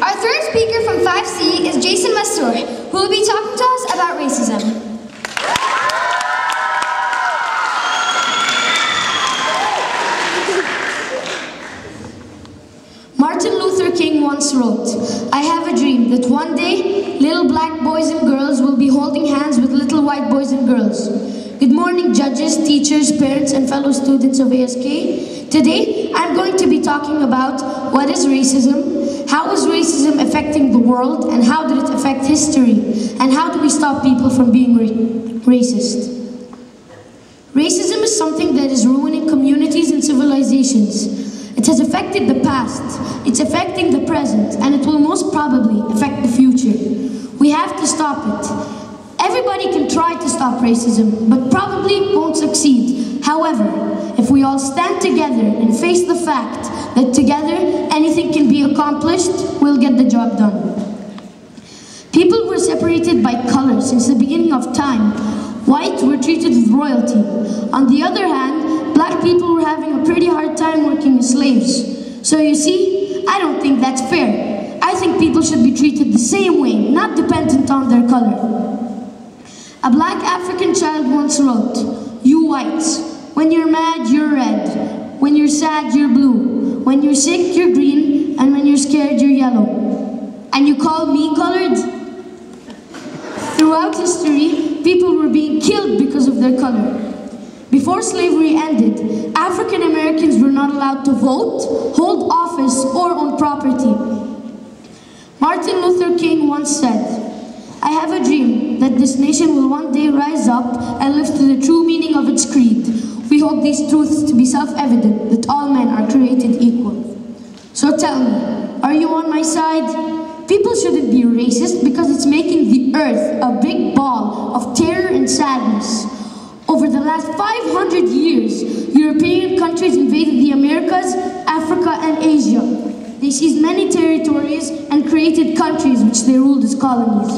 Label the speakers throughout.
Speaker 1: Our third speaker from 5C is Jason Masur, who will be talking to us about racism.
Speaker 2: Martin Luther King once wrote, "I have a dream that one day little black boys and girls will be holding hands with little white boys and girls." Good morning, judges, teachers, parents, and fellow students of ASK. Today, I'm going to be talking about what is racism, how is racism affecting the world, and how did it affect history, and how do we stop people from being racist. Racism is something that is ruining communities and civilizations. It has affected the past, it's affecting the present, and it will most probably affect the future. We have to stop it. Everybody can try to stop racism, but probably won't succeed. However, if we all stand together and face the fact that together anything can be accomplished, we'll get the job done. People were separated by color since the beginning of time. White were treated with royalty. On the other hand, black people were having a pretty hard time working as slaves. So you see, I don't think that's fair. I think people should be treated the same way, not dependent on their color. A black African child once wrote, "You whites, when you're mad, you're red. When you're sad, you're blue. When you're sick, you're green. And when you're scared, you're yellow. And you call me colored?" Throughout history, people were being killed because of their color. Before slavery ended, African Americans were not allowed to vote, hold office, or own property. Martin Luther King once said, "I have a dream that this nation will one day rise up and live to the true meaning of its creed. We hold these truths to be self-evident, that all men are created equal." So tell me, are you on my side? People shouldn't be racist because it's making the earth a big ball of terror and sadness. Over the last 500 years, European countries invaded the Americas, Africa, and Asia. They seized many territories and created countries which they ruled as colonies.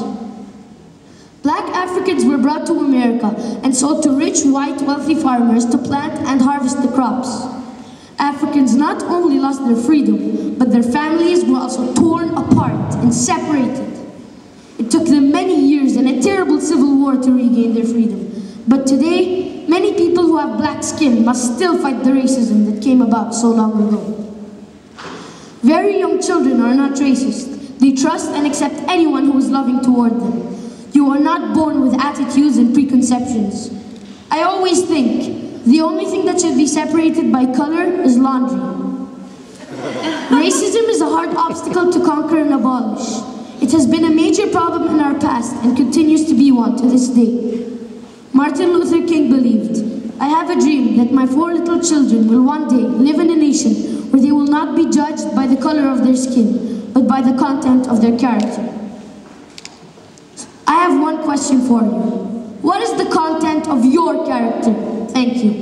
Speaker 2: Black Africans were brought to America and sold to rich, white, wealthy farmers to plant and harvest the crops. Africans not only lost their freedom, but their families were also torn apart and separated. It took them many years and a terrible civil war to regain their freedom. But today, many people who have black skin must still fight the racism that came about so long ago. Very young children are not racist. They trust and accept anyone who is loving toward them. You are not born with attitudes and preconceptions. I always think the only thing that should be separated by color is laundry. Racism is a hard obstacle to conquer and abolish. It has been a major problem in our past and continues to be one to this day. Martin Luther King believed, "I have a dream that my 4 little children will one day live in a nation where they will not be judged by the color of their skin, but by the content of their character." I have one question for you. What is the content of your character? Thank you.